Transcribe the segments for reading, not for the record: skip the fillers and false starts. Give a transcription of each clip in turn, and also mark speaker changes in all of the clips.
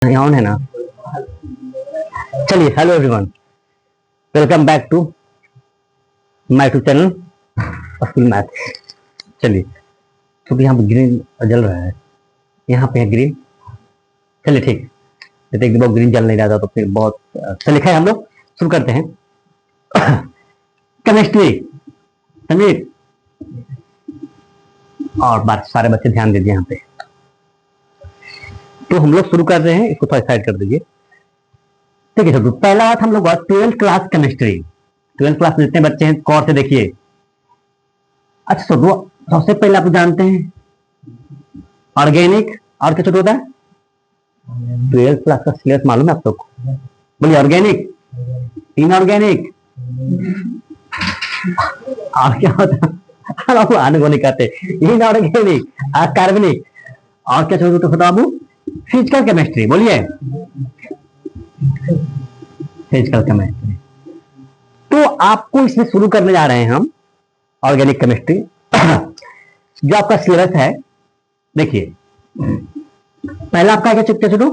Speaker 1: यहाँ ऑन है ना। चलिए, hello everyone, welcome back to my YouTube channel school math. चलिए, क्योंकि यहाँ पे ग्रीन जल रहा है, यहाँ पे है ग्रीन। चलिए ठीक, जैसे एक बहुत ग्रीन जल नहीं रहा था तो फिर बहुत चलिए लिखा है। हम लोग शुरू करते हैं। केमिस्ट्री, समझिए, और बात सारे बच्चे ध्यान दीजिए यहाँ पे। तो हम लोग शुरू कर रहे हैं, इसको थोड़ा साइड कर दीजिए। ठीक है, तो पहला बात हम लोग 12th class chemistry. 12th class में जितने बच्चे हैं गौर से देखिए। अच्छा, तो सबसे पहले आप जानते हैं ऑर्गेनिक, और क्या छोटा होता है? 12th क्लास का सिलेबस मालूम है आप लोग को? बोलिए, ऑर्गेनिक, इनऑर्गेनिक, और क्या होता है? अनऑर्गेनिक कहते हैं, इनऑर्गेनिक, कार्बनिक, और क्या छोटा होता बाबू? Physical chemistry. बोलिए, फिजिकल केमिस्ट्री। तो आपको इसमें शुरू करने जा रहे हैं हम ऑर्गेनिक केमिस्ट्री। जो आपका सिलेबस है, देखिए, पहला आपका क्या चुपके छोटू?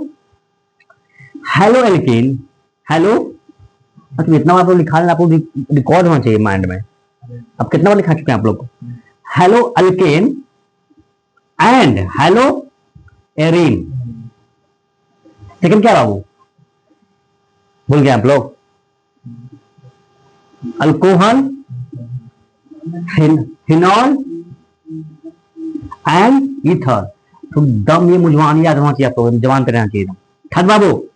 Speaker 1: Hello alkene, hello. अच्छा, इतना बार लिखा लेना, आपको रिकॉर्ड होना चाहिए माइंड में। अब कितना बार लिखा चुके हैं आप लोग? Halo alkane and hello arene. Second क्या बाबू? भूल गए आप लोग? Alcohol, phenol and ether. तो दम ये मुझवान याद होना चाहिए आपको, जवान पे रहना चाहिए। थर्ड बाबू,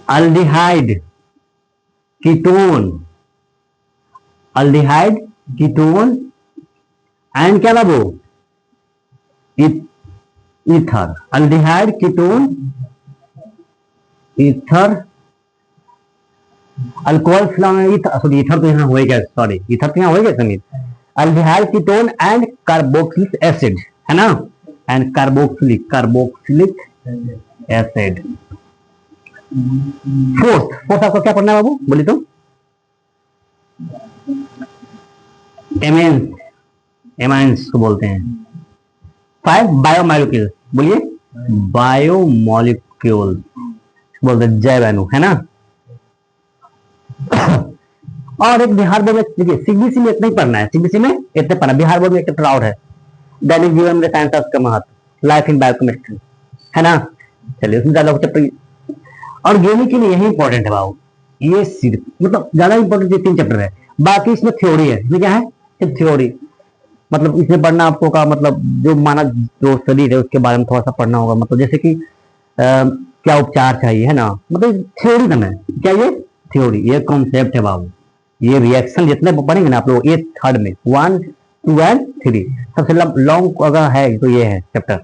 Speaker 1: aldehyde, ketone, aldehyde, ketone and क्या बाबू? Ether. Aldehyde, ketone, ether, alcohol, phenol, ether. Ether तो यहाँ होएगा, सॉरी, ईथर तो यहाँ होएगा Sameer. Aldehyde, ketone and carboxylic acid, है ना? And carboxylic acid. फोर्थ आपको क्या पढ़ना है बाबू? बोली तो। एमेंस, एमाइंस को बोलते हैं। 5 बायोमोलिक्यूल्स। बोलिए, बायोमोलिक्यूल्स बोलते हैं, जैव अणु, है ना? और एक बिहार बोर्ड में, देखिए, सीबीएसई में इतना ही पढ़ना है। सीबीएसई में इतने पढ़ना। बिहार बोर्ड में एक चैप्टर और है, दैनिक जीवन में साइंस का महत्व, लाइफ इन बायोकेमिस्ट्री, है ना? चलिए, उसमें ज्यादा चैप्टर ऑर्गेनिक के लिए यही इंपॉर्टेंट है बाबू। ये सिर्फ मतलब ज्यादा इंपॉर्टेंट, ये 3 चैप्टर है। बाकी इसमें थ्योरी है। इसमें क्या है? सिर्फ थ्योरी। मतलब इसमें पढ़ना आपको का मतलब जो मानव जो शरीर है उसके बारे में थोड़ा सा पढ़ना होगा। मतलब जैसे कि क्या उपचार चाहिए, है ना? मतलब थ्योरी ना है क्या? ये थ्योरी, ये कॉन्सेप्ट है बाबू। ये रिएक्शन जितने पढ़ेंगे ना आप लोग, ये थर्ड में 1, 2 एंड 3 सबसे लॉन्ग अगर है तो ये है चैप्टर।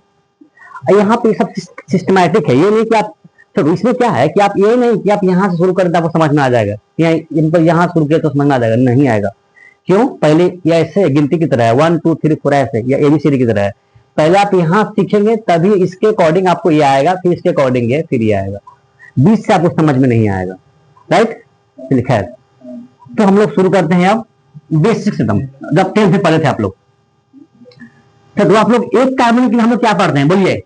Speaker 1: यहाँ पे सब सिस्टमैटिक है। ये नहीं कि आप, तो इसमें क्या है कि आप ये नहीं कि आप यहाँ से शुरू करें तो आपको समझ में आ जाएगा, इन पर यहाँ शुरू किया तो समझ में आ जाएगा, नहीं आएगा। क्यों? पहले या ऐसे गिनती की तरह है, 1 2 3 4 ऐसे, या एबीसीडी की तरह है। पहले आप यहाँ सीखेंगे तभी इसके अकॉर्डिंग आपको ये आएगा, फिर इसके अकॉर्डिंग ये फिर ये आएगा। बीच से आपको समझ में नहीं आएगा, राइट? खैर, तो हम लोग शुरू करते हैं अब बेसिक से। जब 10th से पढ़े थे आप लोग, तो आप लोग एक कार्बन के लिए हम लोग क्या पढ़ते हैं? बोलिए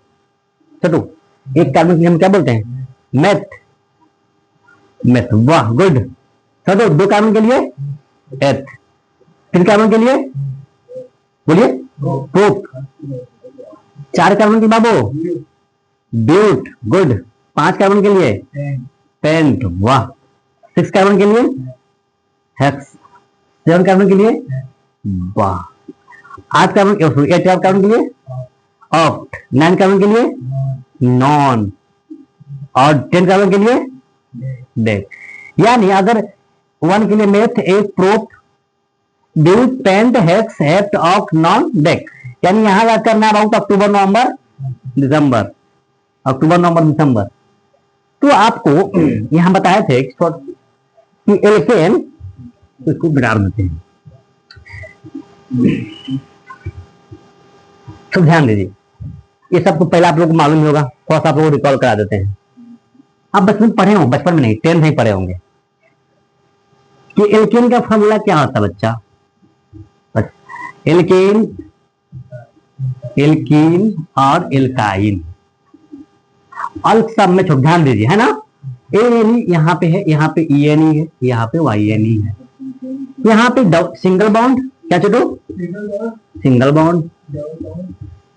Speaker 1: छोटू, एक कार्बन के लिए हम क्या बोलते हैं? मेथ। मेथ, वाह, गुड। छोटू, 2 कार्बन के लिए एथ, 3 कार्बन के लिए बोलिए प्रोप, 4 कार्बन के बाबू ब्यूट, गुड। 5 कार्बन के लिए पेंट, वाह। 6 कार्बन के लिए हेक्स, 7 कार्बन के लिए वाह। 8 कार्बन के लिए ऑक्ट, 9 कार्बन के लिए नॉन, और 10 कार्बन के लिए डेक। यानी अगर 1 के लिए meth, 8 prop, but, pent, hex, hept, oct, non, dec. यानी यहां याद करना है बाबू अक्टूबर नवंबर दिसंबर, अक्टूबर नवंबर दिसंबर। तो आपको यहां बताए थे कि एल्केन, इसको बिगाड़ देते हैं। तो ध्यान दीजिए, ये सब तो पहले आप लोग को मालूम होगा, थोड़ा सा आप लोग रिकॉल करा देते हैं। आप बचपन में पढ़े होंगे, बचपन में नहीं, 10th में पढ़े होंगे कि एल्केन का फॉर्मूला क्या होता है बच्चा? एल्केन, एल्कीन और एल्काइन। अल्क सब में छोड़, ध्यान दीजिए, है ना। ए एन ई यहाँ पे है, यहाँ पे ई एन ई है, यहाँ पे वाई एन ई है, यहाँ पे सिंगल बॉन्ड, क्या छोटो, सिंगल बॉन्ड,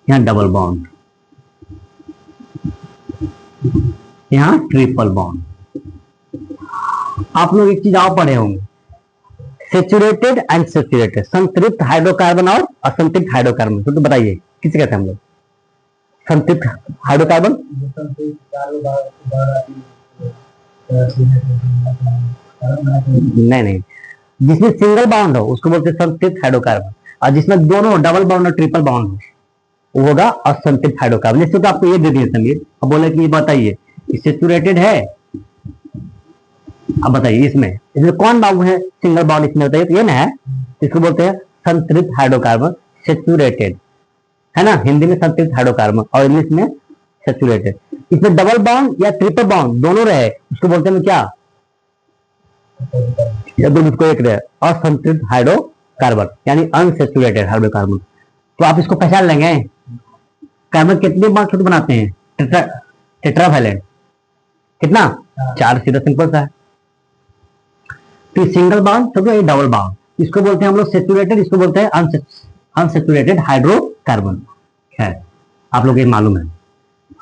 Speaker 1: यहाँ डबल बॉन्ड, यहाँ ट्रिपल बॉन्ड। आप लोग एक चीज और पढ़े होंगे, सेचुरेटेड एंड सेचुरेटेड, संतृप्त हाइड्रोकार्बन और असंतृप्त हाइड्रोकार्बन। तो बताइए किसे कहते हैं हम लोग, संतृप्त हाइड्रोकार्बन, नहीं, जिसमें सिंगल बाउंड हो उसको बोलते हैं संतृप्त हाइड्रोकार्बन, और जिसमें दोनों डबल बाउंड और ट्रिपल बाउंड हो वो होगा असंतृप्त हाइड्रोकार्बन। जैसे तो आपको ये दे दिए समीर, अब बोले कि बताइए सेचुरेटेड है, अब बताइए इसमें कौन बाउंड है, सिंगल बाउंड इसमें बताइए, तो ये ना है, इसको बोलते हैं संतृप्त हाइड्रोकार्बन, सेचुरेटेड, है ना, हिंदी में संतृप्त हाइड्रोकार्बन और इंग्लिश में सेचुरेटेड। इसमें डबल बाउंड या ट्रिपल बाउंड दोनों रहे उसको बोलते हैं क्या, या दोनों इसको एक रहे, असंतृप्त हाइड्रोकार्बन यानी अनसेचुरेटेड हाइड्रोकार्बन। तो आप इसको पहचान लेंगे, कार्बन कितने बार छोटे बनाते हैं, टेट्रावैलेंट, कितना, 4, सीधा सिंपल सा है। तो सिंगल बाउंड तो ये डबल बाउंड, इसको बोलते हैं हम लोग सेचुरेटेड, इसको बोलते हैं अनसेचुरेटेड हाइड्रोकार्बन। खैर आप लोग ये मालूम है,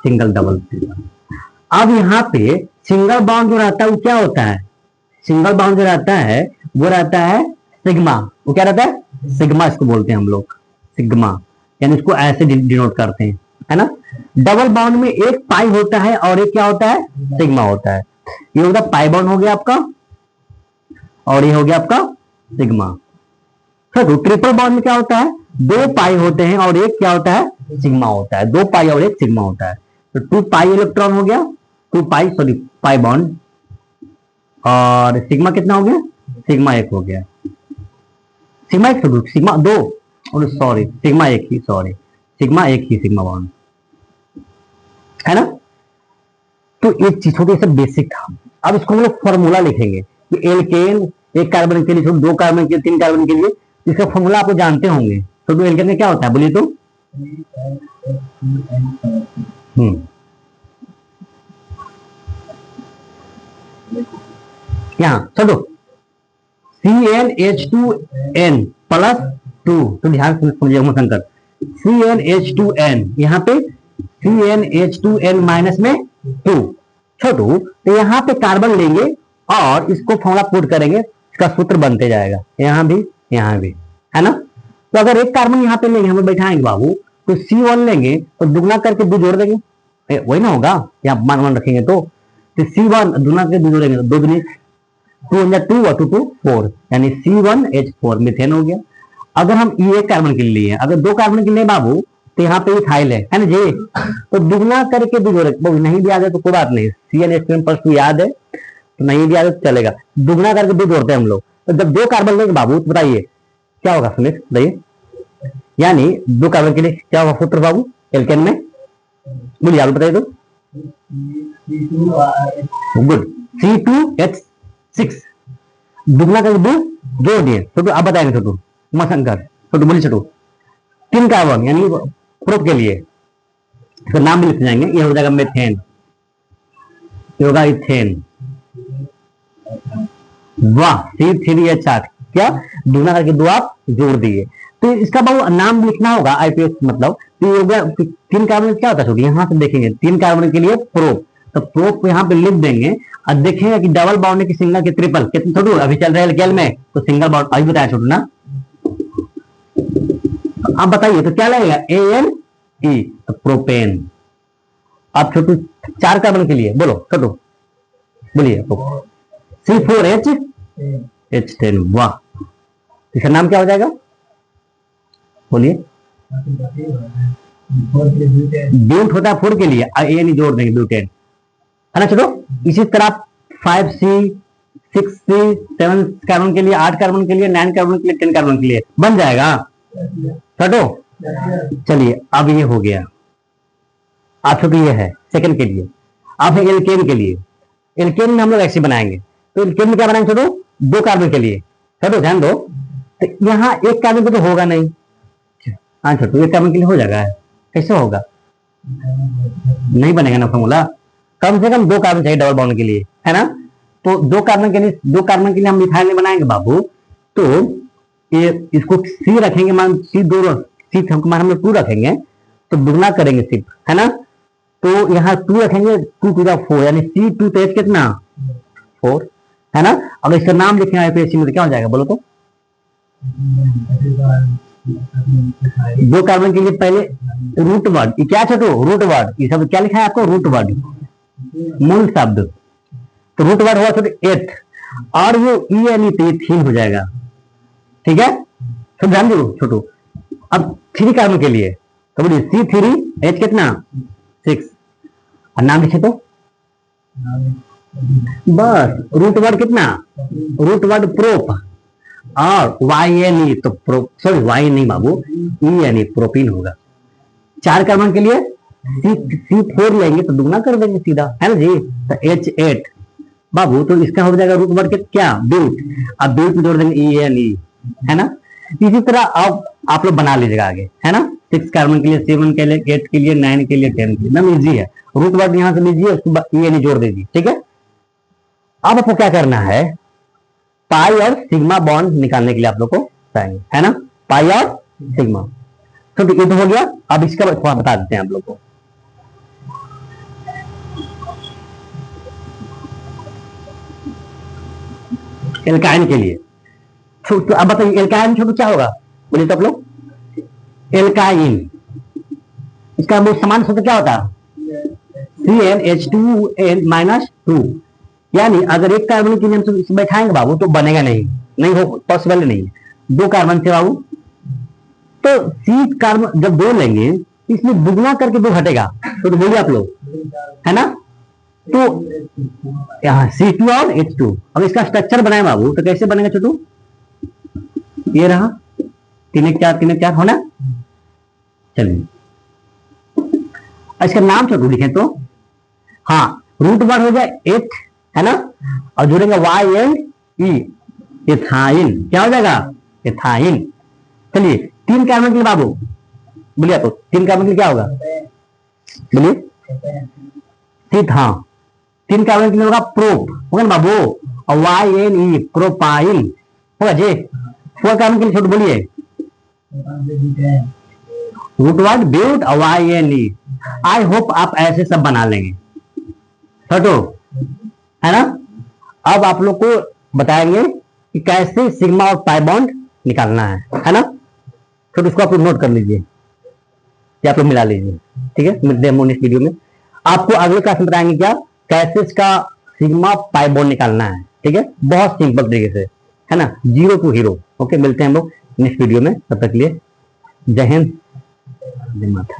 Speaker 1: सिंगल डबल ट्रिपल। अब यहाँ पे सिंगल बाउंड जो रहता है वो क्या होता है, सिंगल बाउंड जो रहता है वो रहता है सिग्मा, वो क्या रहता है सिग्मा, इसको बोलते हैं हम लोग सिग्मा, यानी इसको ऐसे डिनोट करते हैं, है ना। डबल बाउंड में एक पाई होता है और एक क्या होता है, सिग्मा होता है। ये होगा पाई बाउंड हो गया आपका, और ये हो गया आपका सिग्मा। तो ट्रिपल बाउंड में क्या होता है, 2 पाई होते हैं और एक क्या होता है, सिग्मा होता है, 2 पाई और एक सिग्मा होता है। तो 2 पाई इलेक्ट्रॉन हो गया, 2 पाई सॉरी पाई बॉन्ड, और सिग्मा कितना हो गया, सिग्मा 1 हो गया, सिग्मा 1 सिग्मा 2, और सॉरी सिग्मा 1 ही, सॉरी सिग्मा 1 ही सिग्मा बॉन्ड, है ना। तो एक चीज छोटी सा बेसिक था। अब इसको हम लोग फॉर्मूला लिखेंगे कि एल्केन, एक कार्बन के लिए, 2 कार्बन के लिए, 3 कार्बन के लिए, इसका फॉर्मूला आपको जानते होंगे। तो एल्केन में क्या होता है बोलिए तो, यहाँ छोड़ो, CnH2n प्लस 2, तो ध्यान से समझिए शंकर, CnH2n, यहाँ पे CnH2n माइनस में 2 छोटू, तो यहाँ पे कार्बन लेंगे और इसको फॉर्मूला पुट करेंगे, इसका सूत्र बनते जाएगा, यहाँ भी है ना। तो अगर एक कार्बन यहाँ पे लेंगे, हम बैठाएंगे बाबू, तो C1 लेंगे तो दुगना करके 2 जोड़ देंगे, वही ना होगा, यहाँ मान रखेंगे तो C1 दुगना करके 2 जोड़ेंगे, 2 दूनी 2 2 और 2 2 4, यानी C1H4 मीथेन हो गया। अगर हम एक कार्बन के लिए, अगर 2 कार्बन के लिए बाबू, तो यहाँ पे इथाइल है ना जी, तो दुगना करके 2 जोड़े, नहीं भी याद है तो कोई बात नहीं, CnH2n+2 याद है तो नहीं भी याद है तो चलेगा, दुगना करके 2 जोड़ते हैं हम लोग। तो जब 2 कार्बन लेंगे बाबू तो बताइए क्या होगा सुमित, बताइए, यानी 2 कार्बन के लिए क्या होगा सूत्र बाबू एल्केन में, बोलिए आप बताइए तो, गुड, C2H6, दुगना करके 2 जोड़ दिए, तो आप बताएंगे छोटू, मशंकर छोटू, बोलिए छोटू, 3 कार्बन यानी प्रोप के लिए इसका नाम भी लिख जाएंगे, ये हो जाएगा मेथेन, ये होगा इथेन, वाह, C3H8, क्या दुगना करके 2 आप जोड़ दिए, तो इसका बाबू नाम लिखना होगा आईपीएस, मतलब तो ये हो गया 3 कार्बन क्या होता है छोटी, यहाँ से देखेंगे 3 कार्बन के लिए प्रोप, तो प्रोप यहाँ पे लिख देंगे और देखेंगे कि डबल बाउंड की सिंगल की ट्रिपल कितने छोटू अभी चल रहे हैं में, तो सिंगल बाउंड अभी बताया छोटू ना। आप बताइए तो क्या लगेगा, ANE, तो प्रोपेन। अब छोटू 4 कार्बन के लिए बोलो छोटू, बोलिए C4H10, वाह, इसका नाम क्या हो जाएगा बोलिए, ब्यूट होता है 4 के लिए, ANE जोड़ देंगे ब्यूटेन, है ना छोटू। इसी तरह 5C 6C 7 कार्बन के लिए, 8 कार्बन के लिए, 9 कार्बन के लिए, 10 कार्बन के लिए बन जाएगा छोटू। चलिए अब ये हो गया, आप छोटू ये है सेकंड के लिए। अब है एल्केन के लिए, एल्केन में हम लोग ऐसे बनाएंगे, तो एल्केन में क्या बनाएंगे छोटू, 2 कार्बन के लिए छोटू ध्यान दो, तो यहाँ 1 कार्बन पे तो होगा नहीं, हाँ छोटू 1 कार्बन के लिए हो जाएगा, कैसे होगा, नहीं बनेगा ना फॉर्मूला, कम से कम 2 कार्बन चाहिए डबल बॉन्ड के लिए, है ना। तो 2 कार्बन के लिए हम मिथाइल नहीं बनाएंगे बाबू। तो ये इसको सी रखेंगे, मान सी मान हम लोग 2 रखेंगे, तो दुगना करेंगे सिर्फ, है ना। तो यहाँ 2 रखेंगे, 2 टू द 4, यानी C2 तो H कितना 4, है ना। अगर इसका नाम लिखे आईपीएससी में तो क्या हो जाएगा बोलो तो। 2 कार्बन के लिए पहले रूट वर्ड, ये क्या छोटो रूट वर्ड, ये सब क्या लिखा है आपको, रूट वर्ड मूल शब्द। तो रूट वर्ड हुआ छोटे 8, और वो ई एन ई तो 3 हो जाएगा, ठीक है। तो ध्यान दो छोटो। अब 3 कार्बन के लिए तो बोलिए C3H कितना 6, और नाम लिखे तो बस रूट वर्ड कितना, रूट वर्ड प्रोप, और YNE तो सॉरी वाई नहीं बाबू, ENE प्रोपीन होगा। 4 कार्बन के लिए C4 लेंगे तो दुगना कर देंगे सीधा, है ना जी। तो H8 बाबू, तो इसका हो जाएगा रूट वर्ड के क्या ब्यूट, अब ब्यूट में जोड़ देंगे ENE, है ना। इसी तरह अब आप लोग बना लीजिएगा आगे, है ना। 6 कार्बन के लिए 7 के लिए 8 के लिए 9 के लिए 10 के लिए, एकदम इजी है। रूट वर्ड यहां से लीजिए, उसके बाद ENE जोड़ दीजिए, ठीक है। अब आपको क्या करना है, पाई और सिग्मा बॉन्ड निकालने के लिए आप लोग को चाहिए, है ना, पाई और सिग्मा। तो ये तो हो गया। अब इसका थोड़ा बता देते हैं आप लोग को। एल्काइन के लिए तो अब बताइए एल्काइन छोटू क्या होगा, बोलिए तो आप लोग। एल्काइन इसका वो समान सूत्र क्या होता है, CnH2n-2, यानी अगर 1 कार्बन के लिए हम बैठाएंगे बाबू तो बनेगा नहीं हो, पॉसिबल नहीं है। 2 कार्बन से बाबू, तो C कार्बन जब 2 लेंगे इसमें दुगना करके 2 हटेगा, तो बोलिए आप लोग, है ना। तो यहाँ C2 और H2, अब इसका स्ट्रक्चर बनाए बाबू तो कैसे बनेगा छोटू, ये रहा 3 1 4 होना। चलिए इसका नाम छोटू लिखे तो, हाँ रूट वर्ड हो जाए 8, है ना, और जुड़ेंगे YNE एथाइन, क्या हो जाएगा एथाइन। चलिए 3 कार्बन के लिए बाबू बोलिए, तो 3 कार्बन के लिए क्या होगा बोलिए, ठीक, हाँ 3 कार्बन के लिए होगा प्रोप, होगा ना बाबू, और YNE प्रोपाइल होगा जी। 4 कार्बन के लिए छोटे बोलिए, रूट वर्ड ब्यूट और YNE। आई होप आप ऐसे सब बना लेंगे छोटो, है ना। अब आप लोग को बताएंगे कि कैसे सिग्मा और पाई बॉन्ड निकालना है ना। तो उसको आप लोग नोट कर लीजिए या आप लोग मिला लीजिए, ठीक है। मिलते हैं नेक्स्ट वीडियो में। आपको अगले क्लास में बताएंगे क्या कैसे इसका सिग्मा पाई बॉन्ड निकालना है, ठीक है, बहुत सिंपल तरीके से, है ना, 0 टू हीरो। ओके, मिलते हैं हम लोग नेक्स्ट वीडियो में, तब तक के लिए जय हिंद, जय माता।